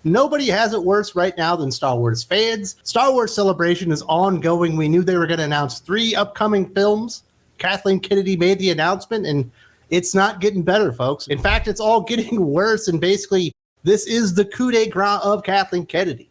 Nobody has it worse right now than Star Wars fans. Star Wars Celebration is ongoing. We knew they were going to announce 3 upcoming films. Kathleen Kennedy made the announcement, and it's not getting better, folks. In fact, it's all getting worse, and basically, this is the coup de grace of Kathleen Kennedy.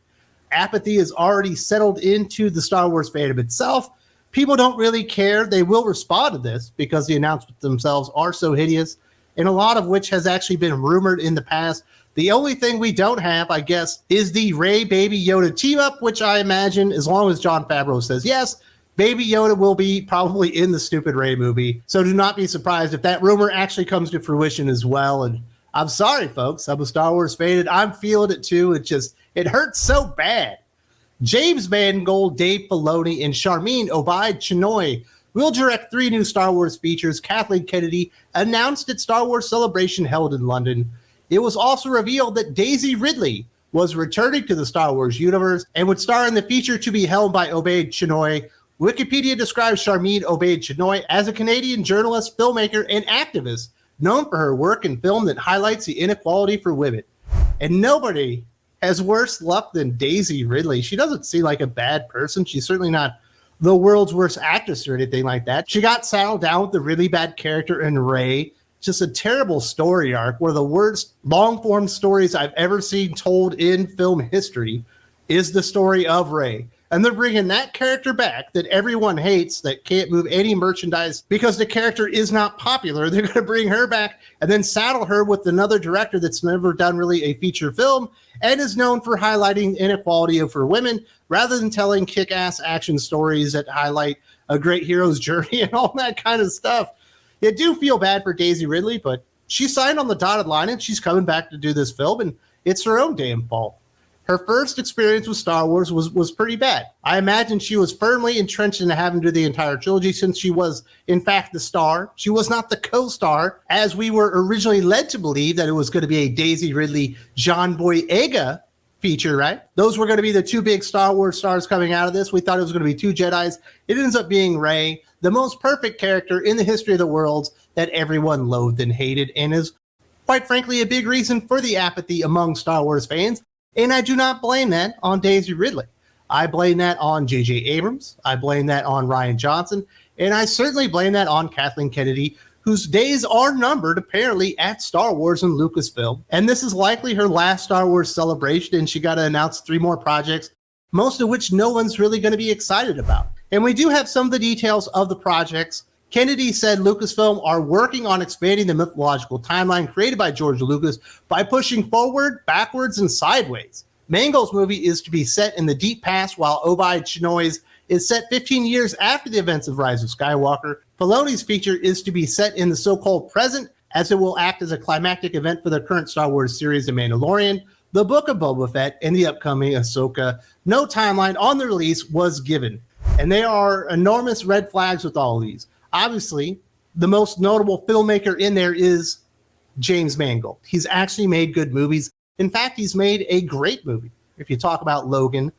Apathy has already settled into the Star Wars fandom itself. People don't really care. They will respond to this because the announcements themselves are so hideous, and a lot of which has actually been rumored in the past. The only thing we don't have, I guess, is the Rey Baby Yoda team up, which I imagine, as long as Jon Favreau says yes, Baby Yoda will be probably in the stupid Rey movie. So do not be surprised if that rumor actually comes to fruition as well. And I'm sorry, folks. I'm a Star Wars fan, and I'm feeling it too. It hurts so bad. James Mangold, Dave Filoni, and Sharmeen Obaid-Chinoy will direct 3 new Star Wars features. Kathleen Kennedy announced at Star Wars Celebration held in London. It was also revealed that Daisy Ridley was returning to the Star Wars universe and would star in the feature to be held by Obaid-Chinoy. Wikipedia describes Sharmeen Obaid-Chinoy as a Canadian journalist, filmmaker, and activist known for her work in film that highlights the inequality for women. And nobody has worse luck than Daisy Ridley. She doesn't seem like a bad person. She's certainly not the world's worst actress or anything like that. She got saddled down with the really bad character in Rey. Just a terrible story arc, one of the worst long-form stories I've ever seen told in film history is the story of Rey. And they're bringing that character back that everyone hates, that can't move any merchandise because the character is not popular. They're going to bring her back and then saddle her with another director that's never done really a feature film and is known for highlighting inequality for women rather than telling kick-ass action stories that highlight a great hero's journey and all that kind of stuff. You do feel bad for Daisy Ridley, but she signed on the dotted line and she's coming back to do this film, and it's her own damn fault. Her first experience with Star Wars was pretty bad. I imagine she was firmly entrenched into having to do the entire trilogy since she was, in fact, the star. She was not the co-star, as we were originally led to believe that it was going to be a Daisy Ridley, John Boyega feature, right? Those were going to be the 2 big Star Wars stars coming out of this. We thought it was going to be 2 Jedis. It ends up being Rey, the most perfect character in the history of the world that everyone loathed and hated, and is, quite frankly, a big reason for the apathy among Star Wars fans. And I do not blame that on Daisy Ridley. I blame that on J.J. Abrams. I blame that on Rian Johnson. And I certainly blame that on Kathleen Kennedy, whose days are numbered, apparently, at Star Wars and Lucasfilm. And this is likely her last Star Wars celebration, and she got to announce 3 more projects, most of which no one's really going to be excited about. And we do have some of the details of the projects. Kennedy said Lucasfilm are working on expanding the mythological timeline created by George Lucas by pushing forward, backwards, and sideways. Mangold's movie is to be set in the deep past, while Obaid-Chinoy's is set 15 years after the events of Rise of Skywalker. Filoni's feature is to be set in the so-called present, as it will act as a climactic event for the current Star Wars series The Mandalorian, The Book of Boba Fett, and the upcoming Ahsoka. No timeline on the release was given. And there are enormous red flags with all of these. Obviously, the most notable filmmaker in there is James Mangold. He's actually made good movies. In fact, he's made a great movie, if you talk about Logan.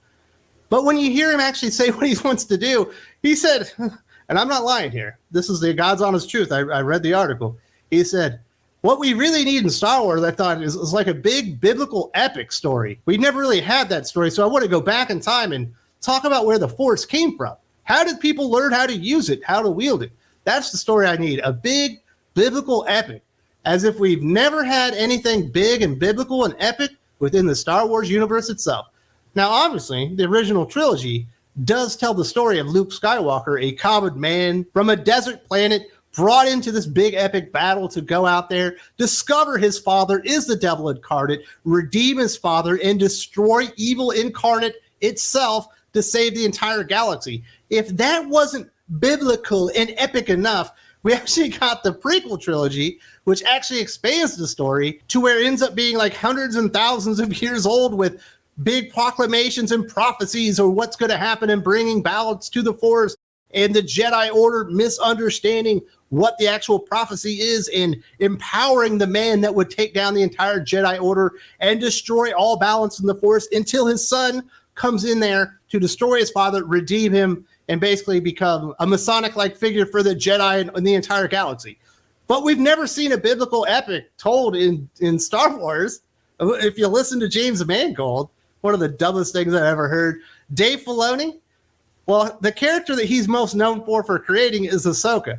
But when you hear him actually say what he wants to do, he said, and I'm not lying here, this is the God's honest truth, I read the article. He said, what we really need in Star Wars, I thought, is like a big biblical epic story. We never really had that story, so I want to go back in time and talk about where the Force came from. How did people learn how to use it, how to wield it? That's the story I need, a big biblical epic, as if we've never had anything big and biblical and epic within the Star Wars universe itself. Now, obviously, the original trilogy does tell the story of Luke Skywalker, a common man from a desert planet brought into this big epic battle to go out there, discover his father is the devil incarnate, redeem his father, and destroy evil incarnate itself to save the entire galaxy. If that wasn't biblical and epic enough, we actually got the prequel trilogy, which actually expands the story to where it ends up being like hundreds and thousands of years old with big proclamations and prophecies or what's going to happen and bringing balance to the Force and the Jedi Order misunderstanding what the actual prophecy is and empowering the man that would take down the entire Jedi Order and destroy all balance in the Force until his son comes in there to destroy his father, redeem him, and basically become a Masonic-like figure for the Jedi and the entire galaxy. But we've never seen a biblical epic told in Star Wars. If you listen to James Mangold, one of the dumbest things I've ever heard, Dave Filoni, well, the character that he's most known for creating is Ahsoka.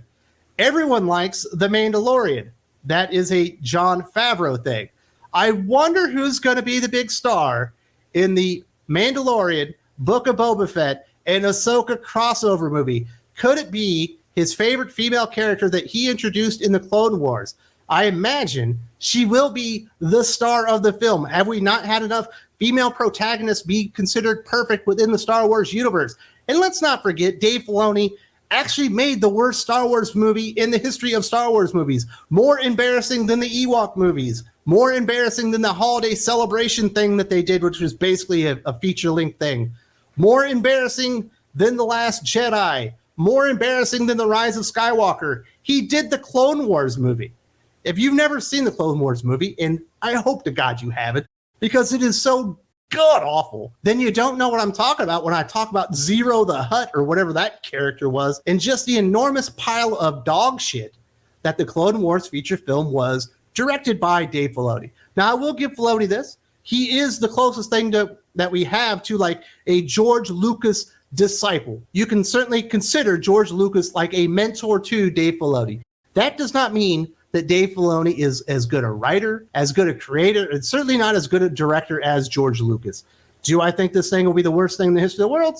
Everyone likes The Mandalorian. That is a Jon Favreau thing. I wonder who's going to be the big star in the Mandalorian, Book of Boba Fett, and Ahsoka crossover movie. Could it be his favorite female character that he introduced in the Clone Wars? I imagine she will be the star of the film. Have we not had enough female protagonists be considered perfect within the Star Wars universe? And let's not forget, Dave Filoni actually made the worst Star Wars movie in the history of Star Wars movies. More embarrassing than the Ewok movies. More embarrassing than the holiday celebration thing that they did, which was basically a feature-length thing. More embarrassing than The Last Jedi. More embarrassing than The Rise of Skywalker. He did the Clone Wars movie. If you've never seen the Clone Wars movie, and I hope to God you haven't, because it is so god-awful, then you don't know what I'm talking about when I talk about Zero the Hutt or whatever that character was, and just the enormous pile of dog shit that the Clone Wars feature film was, directed by Dave Filoni. Now, I will give Filoni this. He is the closest thing that we have to like a George Lucas disciple. You can certainly consider George Lucas like a mentor to Dave Filoni. That does not mean that Dave Filoni is as good a writer, as good a creator, and certainly not as good a director as George Lucas. Do I think this thing will be the worst thing in the history of the world?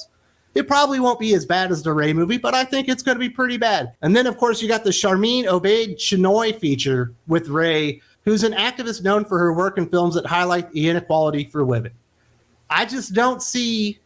It probably won't be as bad as the Rey movie, but I think it's going to be pretty bad. And then, of course, you got the Charmin Obaid Chinoy feature with Rey, who's an activist known for her work in films that highlight the inequality for women. I just don't see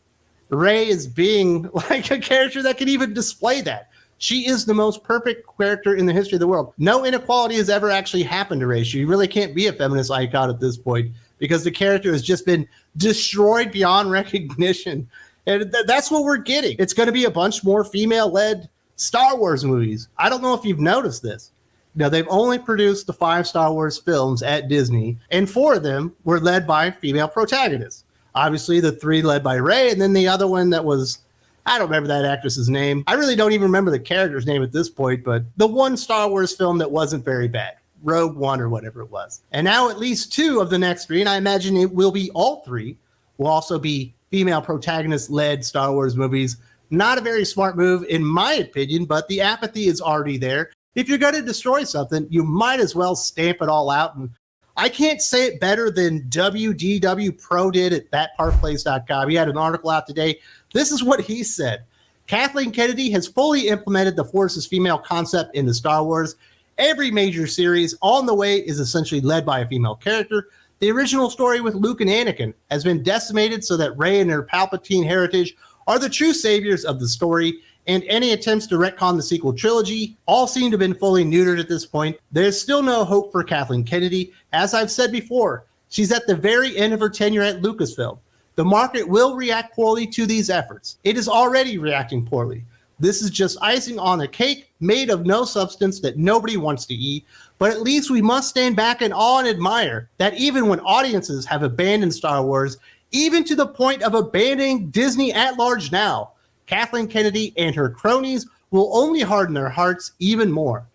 Rey as being like a character that can even display that. She is the most perfect character in the history of the world. No inequality has ever actually happened to Rey. She really can't be a feminist icon at this point because the character has just been destroyed beyond recognition. And that's what we're getting. It's going to be a bunch more female-led Star Wars movies. I don't know if you've noticed this. Now, they've only produced the 5 Star Wars films at Disney, and 4 of them were led by female protagonists. Obviously, the 3 led by Rey, and then the other one that was, I don't remember that actress's name. I really don't even remember the character's name at this point, but the one Star Wars film that wasn't very bad. Rogue One or whatever it was. And now at least 2 of the next 3, and I imagine it will be all 3, will also be female protagonist-led Star Wars movies. Not a very smart move, in my opinion, but the apathy is already there. If you're going to destroy something, you might as well stamp it all out. And I can't say it better than WDW Pro did at thatparkplace.com. He had an article out today. This is what he said. Kathleen Kennedy has fully implemented the Force's female concept into Star Wars. Every major series on the way is essentially led by a female character. The original story with Luke and Anakin has been decimated so that Rey and her Palpatine heritage are the true saviors of the story, and any attempts to retcon the sequel trilogy all seem to have been fully neutered at this point. There's still no hope for Kathleen Kennedy. As I've said before, she's at the very end of her tenure at Lucasfilm. The market will react poorly to these efforts. It is already reacting poorly. This is just icing on a cake made of no substance that nobody wants to eat, but at least we must stand back in awe and admire that even when audiences have abandoned Star Wars, even to the point of abandoning Disney at large now, Kathleen Kennedy and her cronies will only harden their hearts even more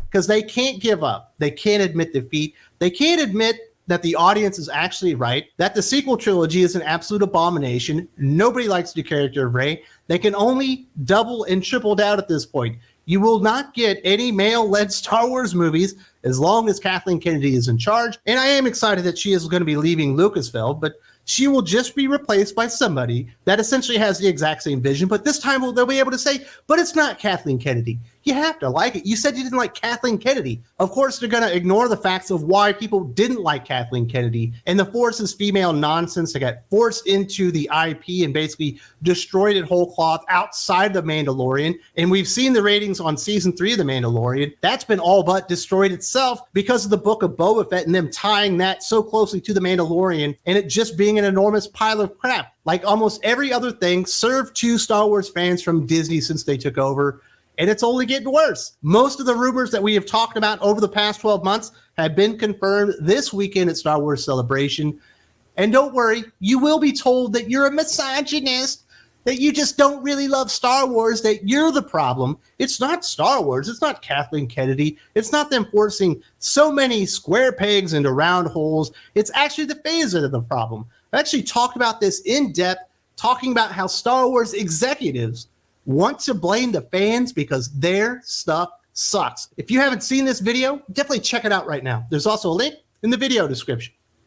because they can't give up. They can't admit defeat. They can't admit that the audience is actually right, that the sequel trilogy is an absolute abomination. Nobody likes the character of Rey. They can only double and triple down at this point. You will not get any male-led Star Wars movies as long as Kathleen Kennedy is in charge. And I am excited that she is going to be leaving Lucasfilm, but she will just be replaced by somebody that essentially has the exact same vision, but this time they'll be able to say, but it's not Kathleen Kennedy. You have to like it. You said you didn't like Kathleen Kennedy. Of course, they're going to ignore the facts of why people didn't like Kathleen Kennedy and the Force's female nonsense that got forced into the IP and basically destroyed it whole cloth outside The Mandalorian. And we've seen the ratings on season 3 of The Mandalorian. That's been all but destroyed itself because of the Book of Boba Fett and them tying that so closely to The Mandalorian and it just being an enormous pile of crap. Like almost every other thing served to Star Wars fans from Disney since they took over. And it's only getting worse. Most of the rumors that we have talked about over the past 12 months have been confirmed this weekend at Star Wars Celebration. And don't worry, you will be told that you're a misogynist. that you just don't really love Star Wars, that you're the problem. It's not Star Wars. It's not Kathleen Kennedy. It's not them forcing so many square pegs into round holes. It's actually the fans that are the problem. I actually talked about this in depth, talking about how Star Wars executives want to blame the fans because their stuff sucks. If you haven't seen this video, definitely check it out right now. There's also a link in the video description.